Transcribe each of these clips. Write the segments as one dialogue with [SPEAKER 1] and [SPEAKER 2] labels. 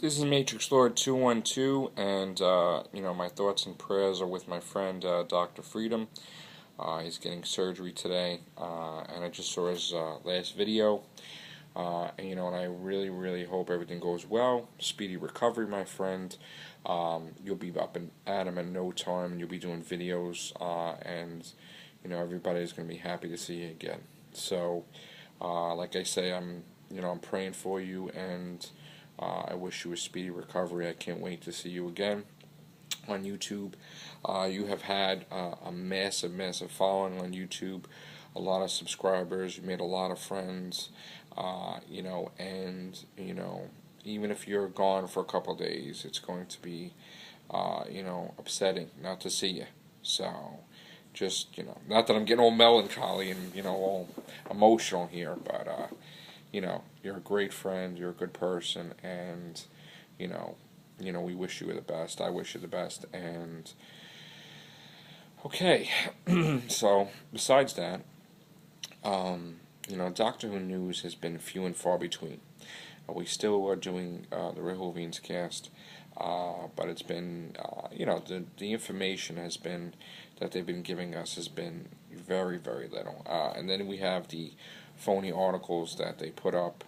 [SPEAKER 1] This is Matrix Lord 212, and my thoughts and prayers are with my friend Dr. Freedom. He's getting surgery today, and I just saw his last video. And I really, really hope everything goes well. Speedy recovery, my friend. You'll be up and at him in no time, and you'll be doing videos, and everybody's gonna be happy to see you again. So, like I say, I'm praying for you, and I wish you a speedy recovery. I can't wait to see you again on YouTube. You have had a massive, massive following on YouTube, a lot of subscribers. You made a lot of friends, and even if you're gone for a couple of days, it's going to be, upsetting not to see you. So, just not that I'm getting all melancholy and all emotional here, but you're a great friend, you're a good person, and we wish you the best. I wish you the best, and okay. So besides that, Doctor Who news has been few and far between. We still are doing the Rehovians cast, but it's been, the information has been that they've been giving us has been very, very little. And then we have the phony articles that they put up,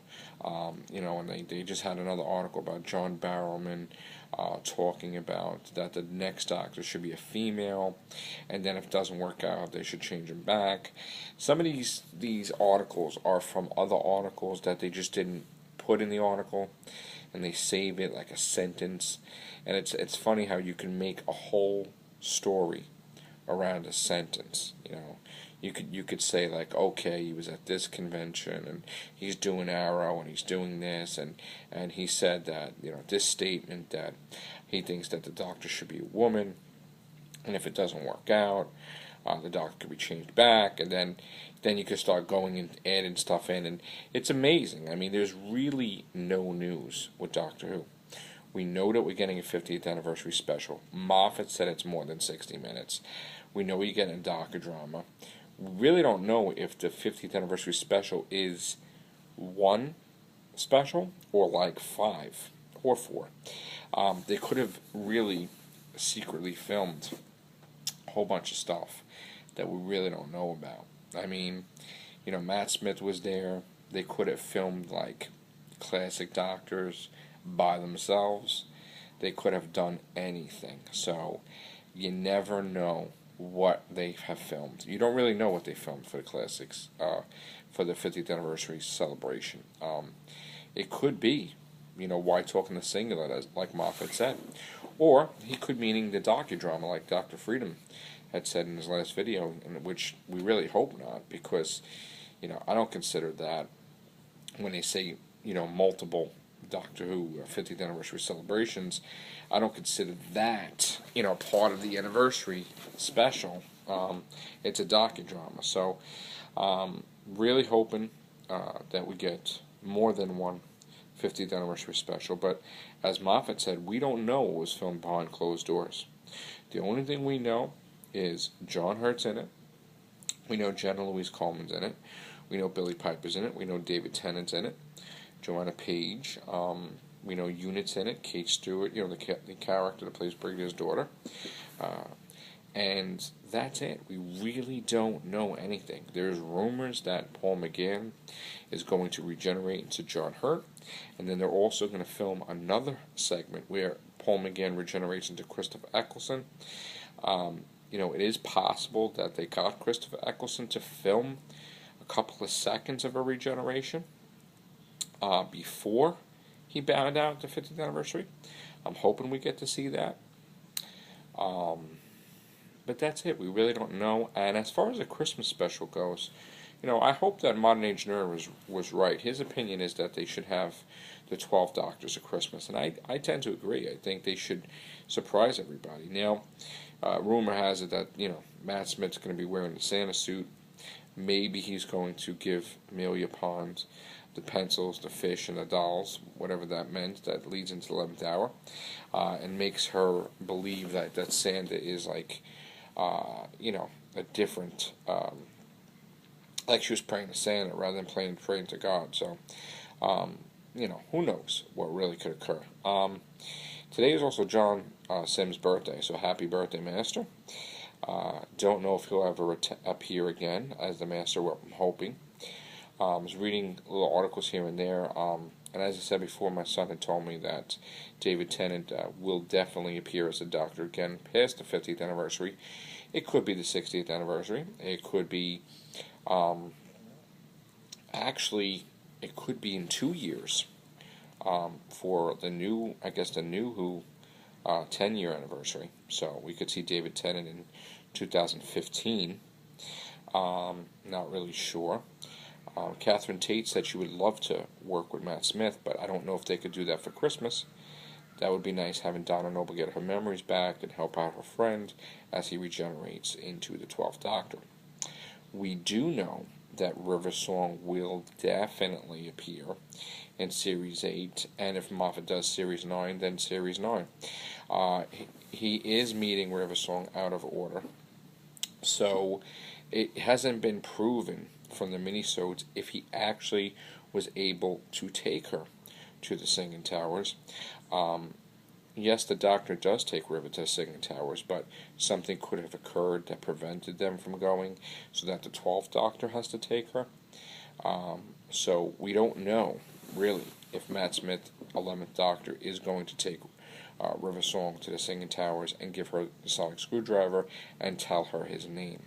[SPEAKER 1] and they just had another article about John Barrowman talking about that the next Doctor should be a female, and then if it doesn't work out, they should change him back. Some of these articles are from other articles that they just didn't put in the article, and they save it like a sentence, and it's funny how you can make a whole story around a sentence. You could say like, okay, he was at this convention and he's doing Arrow and he's doing this, and he said that this statement that he thinks that the Doctor should be a woman, and if it doesn't work out, the Doctor could be changed back, and then you could start going and adding stuff in, and it's amazing. I mean, there's really no news with Doctor Who. We know that we're getting a 50th anniversary special. Moffat said it's more than 60 minutes. We know we're getting a docudrama. We really don't know if the 50th anniversary special is one special or like 5 or 4. They could have really secretly filmed a whole bunch of stuff that we really don't know about. I mean, Matt Smith was there. They could have filmed like classic Doctors by themselves. They could have done anything. So you never know what they have filmed. You don't really know what they filmed for the classics, for the 50th anniversary celebration. It could be, why talk in the singular, as like Moffat said, or he could meaning the docudrama, like Dr. Freedom had said in his last video, in which we really hope not, because I don't consider that when they say multiple Doctor Who 50th anniversary celebrations, I don't consider that part of the anniversary special. It's a docudrama, so really hoping that we get more than one 50th anniversary special. But as Moffat said, we don't know what was filmed behind closed doors. The only thing we know is John Hurt's in it. We know Jenna Louise Coleman's in it. We know Billy Piper's in it. We know David Tennant's in it. Joanna Page. We know Unit's in it. Kate Stewart, the character that plays Brigadier's daughter. And that's it. We really don't know anything. There's rumors that Paul McGann is going to regenerate into John Hurt, and then they're also going to film another segment where Paul McGann regenerates into Christopher Eccleston. It is possible that they got Christopher Eccleston to film a couple of seconds of a regeneration before he bowed out at the 50th anniversary. I'm hoping we get to see that. But that's it. We really don't know. And as far as the Christmas special goes, I hope that Modern Age Nerd was right. His opinion is that they should have the 12 Doctors at Christmas. And I tend to agree. I think they should surprise everybody. Now, rumor has it that, Matt Smith's going to be wearing the Santa suit. Maybe he's going to give Amelia Pond the pencils, the fish, and the dolls, whatever that meant, that leads into the 11th hour, and makes her believe that Santa is like, a different, like she was praying to Santa rather than praying to God. So, who knows what really could occur. Today is also John Sims' birthday, so happy birthday, Master. Don't know if he'll ever appear again as the Master, what I'm hoping. I was reading little articles here and there, and as I said before, my son had told me that David Tennant will definitely appear as the Doctor again past the 50th anniversary. It could be the 60th anniversary. It could be, actually, it could be in 2 years for the new, the new Who 10-year anniversary. So we could see David Tennant in 2015. Not really sure. Catherine Tate said she would love to work with Matt Smith, but I don't know if they could do that for Christmas. That would be nice, having Donna Noble get her memories back and help out her friend as he regenerates into the 12th Doctor. We do know that River Song will definitely appear in Series 8, and if Moffat does Series 9, then Series 9. He is meeting River Song out of order, so it hasn't been proven from the minisodes if he actually was able to take her to the Singing Towers. Yes, the Doctor does take River to the Singing Towers, but something could have occurred that prevented them from going, so that the 12th Doctor has to take her. So we don't know, really, if Matt Smith, 11th Doctor, is going to take River Song to the Singing Towers and give her the sonic screwdriver and tell her his name.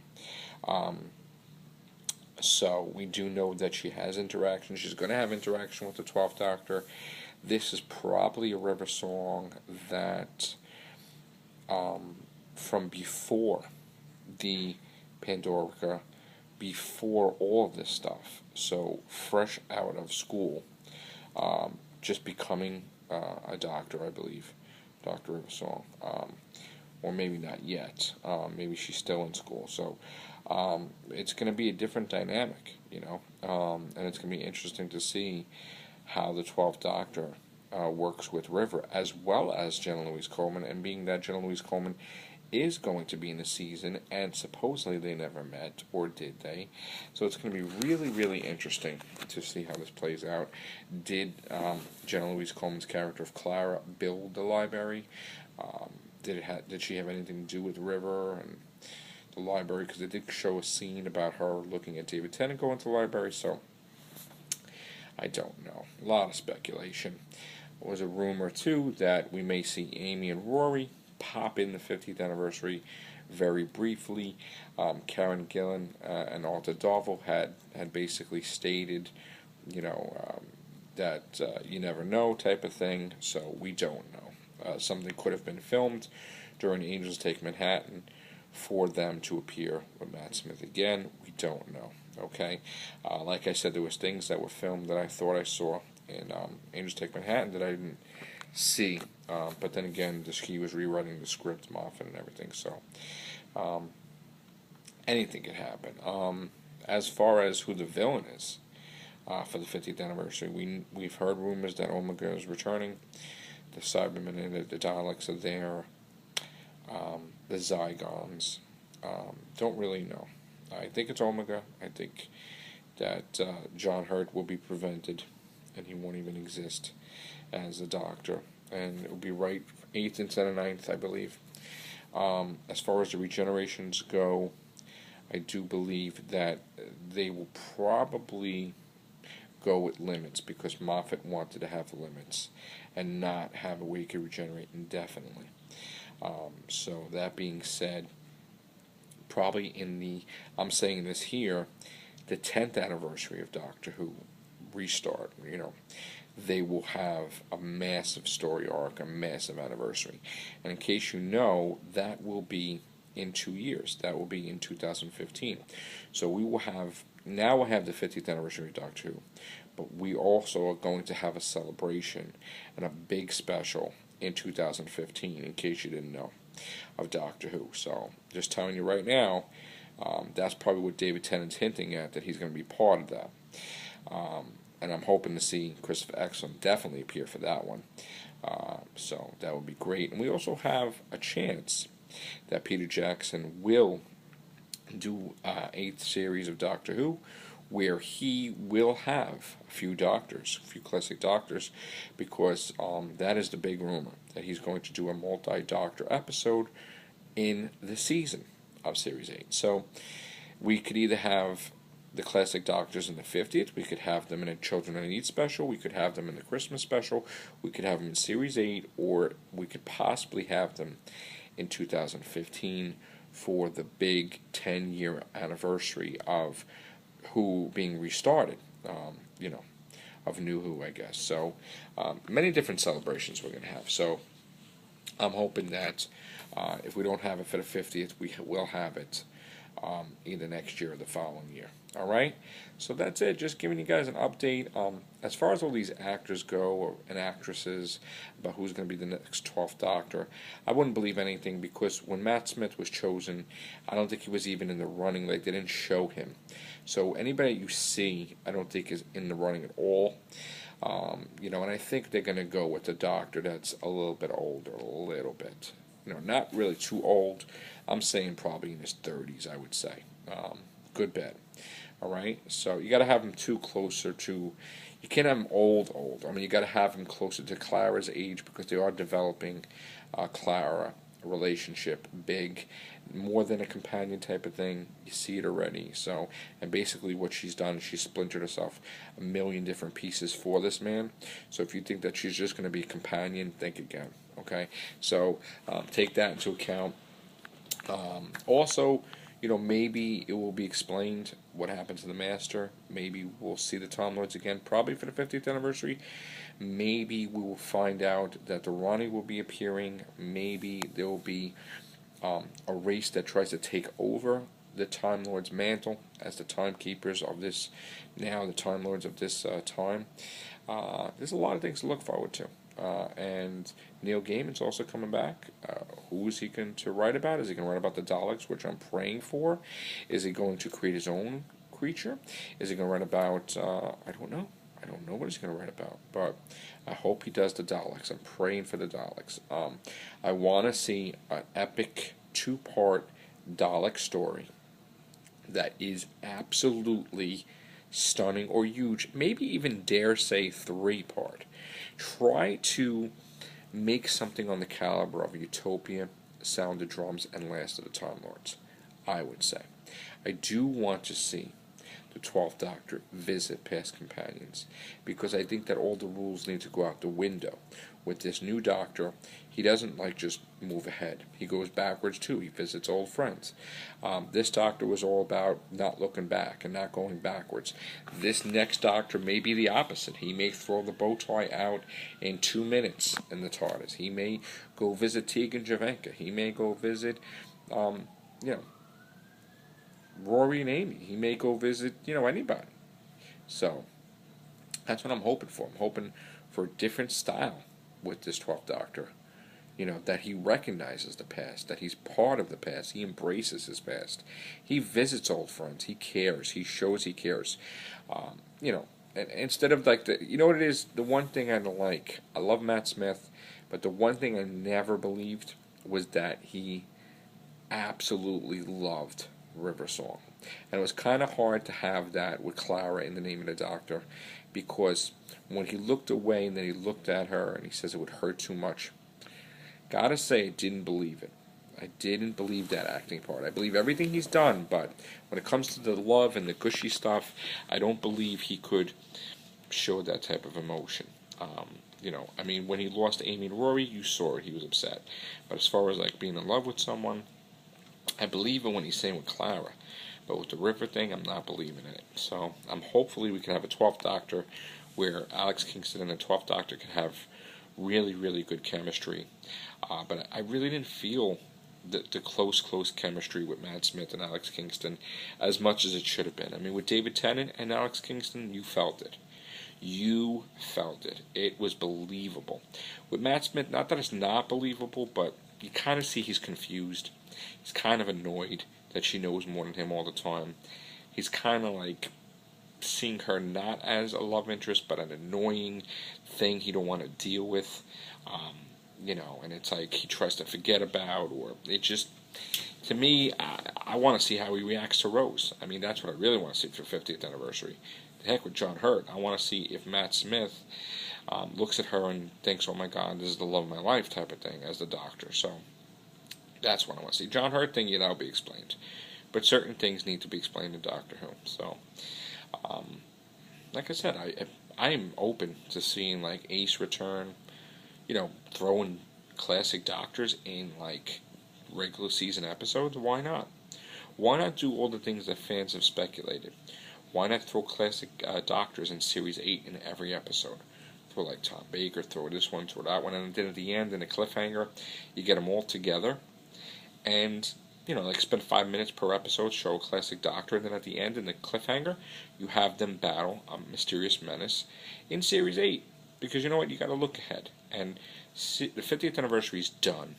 [SPEAKER 1] So we do know that she has interaction. She's going to have interaction with the 12th Doctor. This is probably a River Song that, from before the Pandorica, before all of this stuff, so fresh out of school, just becoming a doctor, I believe, Dr. River Song, or maybe not yet. Maybe she's still in school. So it's going to be a different dynamic, and it's going to be interesting to see how the 12th Doctor works with River, as well as Jenna Louise Coleman, and being that Jenna Louise Coleman is going to be in the season, and supposedly they never met, or did they? So it's going to be really, really interesting to see how this plays out. Did Jenna Louise Coleman's character of Clara build the library? Did she have anything to do with River and the library? Because they did show a scene about her looking at David Tennant going to the library, so I don't know. A lot of speculation. There was a rumor, too, that we may see Amy and Rory pop in the 50th anniversary very briefly. Karen Gillan and Alta Darville had basically stated, that you never know type of thing, so we don't know. Something could have been filmed during Angels Take Manhattan for them to appear with Matt Smith again. We don't know. Okay, like I said, there was things that were filmed that I thought I saw in Angels Take Manhattan that I didn't see. But then again, he was rewriting the script, Moffat, and everything. So anything could happen. As far as who the villain is for the 50th anniversary, we've heard rumors that Omega is returning. The Cybermen and the Daleks are there. The Zygons. Don't really know. I think it's Omega. I think that John Hurt will be prevented, and he won't even exist as a Doctor. And it will be right 8th instead of 9th, I believe. As far as the regenerations go, I do believe that they will probably go with limits, because Moffat wanted to have limits and not have a way you could regenerate indefinitely. So that being said, probably I'm saying this here, the 10th anniversary of Doctor Who restart, they will have a massive story arc, a massive anniversary. And in case you know, that will be in 2 years. That will be in 2015. So we'll have the 50th anniversary of Doctor Who, but we also are going to have a celebration and a big special in 2015, in case you didn't know, of Doctor Who. So just telling you right now, that's probably what David Tennant's hinting at, that he's going to be part of that. And I'm hoping to see Christopher Eccleston definitely appear for that one. So that would be great. And we also have a chance that Peter Jackson will do 8th series of Doctor Who where he will have a few doctors, a few classic doctors, because that is the big rumor, that he's going to do a multi-doctor episode in the season of Series 8. So we could either have the classic doctors in the 50th, we could have them in a Children in Need special, we could have them in the Christmas special, we could have them in Series 8, or we could possibly have them in 2015 for the big 10-year anniversary of Who being restarted, of New Who, I guess. So many different celebrations we're going to have. So I'm hoping that if we don't have it for the 50th, we will have it either next year or the following year. All right? So that's it. Just giving you guys an update. As far as all these actors go and actresses about who's going to be the next 12th Doctor, I wouldn't believe anything, because when Matt Smith was chosen, I don't think he was even in the running. Like, they didn't show him. So anybody you see, I don't think is in the running at all. And I think they're going to go with the Doctor that's a little bit older, a little bit. Not really too old. I'm saying probably in his 30s, I would say. Good bet. All right? So you got to have him closer to... You can't have him old. I mean, you got to have him closer to Clara's age, because they are developing Clara relationship big, more than a companion type of thing. You see it already. So, and basically what she's done, she's splintered herself a million different pieces for this man. So if you think that she's just going to be a companion, think again. Okay? So take that into account. Also, maybe it will be explained what happened to the Master. Maybe we'll see the Time Lords again, probably for the 50th anniversary. Maybe we will find out that the Ronnie will be appearing. Maybe there will be a race that tries to take over the Time Lords' mantle as the timekeepers of this, now the Time Lords of this time. There's a lot of things to look forward to. And Neil Gaiman's also coming back. Who is he going to write about? Is he going to write about the Daleks, which I'm praying for? Is he going to create his own creature? Is he going to write about, I don't know. I don't know what he's going to write about, but I hope he does the Daleks. I'm praying for the Daleks. I want to see an epic 2-part Dalek story that is absolutely stunning or huge. Maybe even dare say 3-part. Try to make something on the caliber of Utopia, Sound of Drums, and Last of the Time Lords, I would say. I do want to see the 12th Doctor visit past companions, because I think that all the rules need to go out the window. With this new Doctor, he doesn't just move ahead. He goes backwards too. He visits old friends. This Doctor was all about not looking back and not going backwards. This next Doctor may be the opposite. He may throw the bow tie out in 2 minutes in the TARDIS. He may go visit Tegan Javanka. He may go visit, Rory and Amy. He may go visit, anybody. So, that's what I'm hoping for. I'm hoping for a different style with this 12th Doctor. That he recognizes the past, that he's part of the past, he embraces his past. He visits old friends, he cares, he shows he cares. And instead of what it is, the one thing I don't like, I love Matt Smith, but the one thing I never believed was that he absolutely loved River Song. And it was kind of hard to have that with Clara in The Name of the Doctor, because when he looked away and then he looked at her and he says it would hurt too much, gotta say, I didn't believe it. I didn't believe that acting part. I believe everything he's done, but when it comes to the love and the gushy stuff, I don't believe he could show that type of emotion. When he lost Amy and Rory, you saw it, he was upset. But as far as being in love with someone, I believe it when he's saying with Clara. But with the River thing, I'm not believing in it. So hopefully we can have a 12th Doctor where Alex Kingston and the 12th Doctor can have really, really good chemistry. But I really didn't feel the close chemistry with Matt Smith and Alex Kingston as much as it should have been. With David Tennant and Alex Kingston, you felt it. You felt it. It was believable. With Matt Smith, not that it's not believable, but you kind of see he's confused. He's kind of annoyed that she knows more than him all the time. He's kind of seeing her not as a love interest, but an annoying thing he don't want to deal with. And it's he tries to forget about, or it just, To me, I want to see how he reacts to Rose. I mean, that's what I really want to see for 50th anniversary. The heck with John Hurt. I want to see if Matt Smith looks at her and thinks, "Oh my God, this is the love of my life" type of thing as the Doctor. So that's what I want to see. John Hurt thing, that'll be explained, but certain things need to be explained in Doctor Who. So, like I said, I'm open to seeing like Ace return. Throwing classic Doctors in like regular season episodes. Why not? Why not do all the things that fans have speculated? Why not throw classic Doctors in Series 8 in every episode? Throw like Tom Baker, throw this one, throw that one, and then at the end, in a cliffhanger, you get them all together, and like spend 5 minutes per episode, show a classic Doctor, and then at the end, in the cliffhanger, you have them battle a mysterious menace in Series 8. Because you know what? You got to look ahead, and the 50th anniversary is done.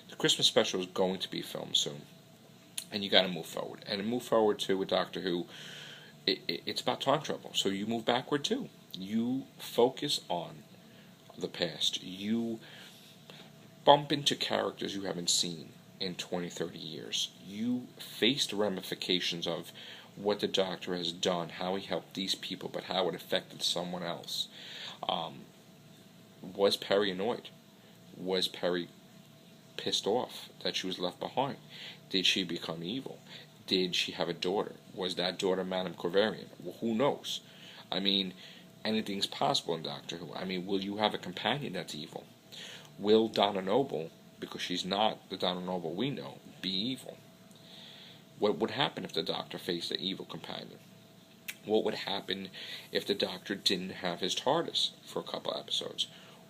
[SPEAKER 1] The Christmas special is going to be filmed soon, and you got to move forward. And to move forward too with Doctor Who, it's about time travel. So you move backward too. You focus on the past. You bump into characters you haven't seen in 20, 30 years. You face the ramifications of what the Doctor has done, how he helped these people, but how it affected someone else. Was Perry annoyed? Was Perry pissed off that she was left behind? Did she become evil? Did she have a daughter? Was that daughter Madame Corvarian? Well, who knows? I mean, anything's possible in Doctor Who. I mean, will you have a companion that's evil? Will Donna Noble, because she's not the Donna Noble we know, be evil? What would happen if the Doctor faced an evil companion? What would happen if the Doctor didn't have his TARDIS for a couple episodes?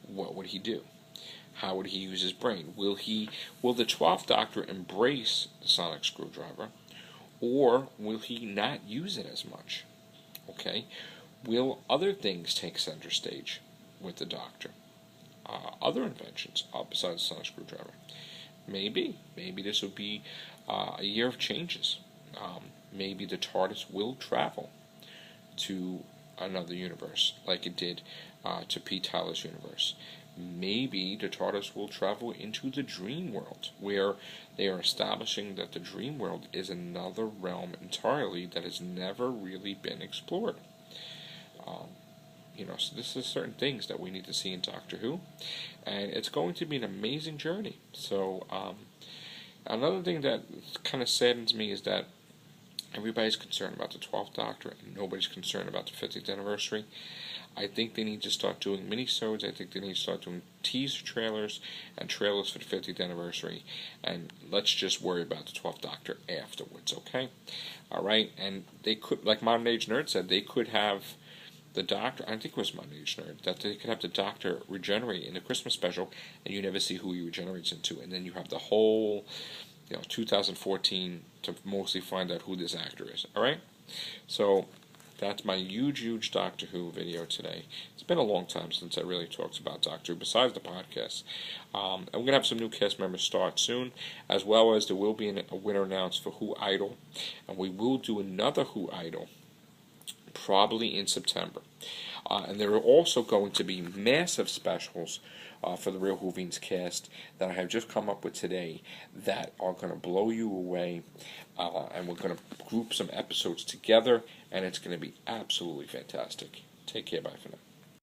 [SPEAKER 1] What would he do? How would he use his brain? Will the 12th Doctor embrace the sonic screwdriver, or will he not use it as much? Okay? Will other things take center stage with the Doctor? Other inventions besides the sonic screwdriver? Maybe this will be a year of changes. Maybe the TARDIS will travel to another universe, like it did to P. Tyler's universe. Maybe the TARDIS will travel into the dream world, where they are establishing that the dream world is another realm entirely that has never really been explored. So this is certain things that we need to see in Doctor Who, and it's going to be an amazing journey. So another thing that kind of saddens me is that everybody's concerned about the 12th Doctor, and nobody's concerned about the 50th anniversary. I think they need to start doing minisodes. I think they need to start doing teaser trailers and trailers for the 50th anniversary. And let's just worry about the 12th Doctor afterwards, okay? All right? And they could, like Modern Age Nerd said, they could have the Doctor, I think it was Modern Age Nerd, that they could have the Doctor regenerate in the Christmas special, and you never see who he regenerates into. And then you have the whole 2014 to mostly find out who this actor is. All right? So that's my huge Doctor Who video today. It's been a long time since I really talked about Doctor Who, besides the podcast. And we're going to have some new cast members start soon, as well as there will be a winner announced for Who Idol. And we will do another Who Idol, probably in September. And there are also going to be massive specials for the Real Whovians cast that I have just come up with today that are going to blow you away. And we're going to group some episodes together, and it's going to be absolutely fantastic. Take care. Bye for now.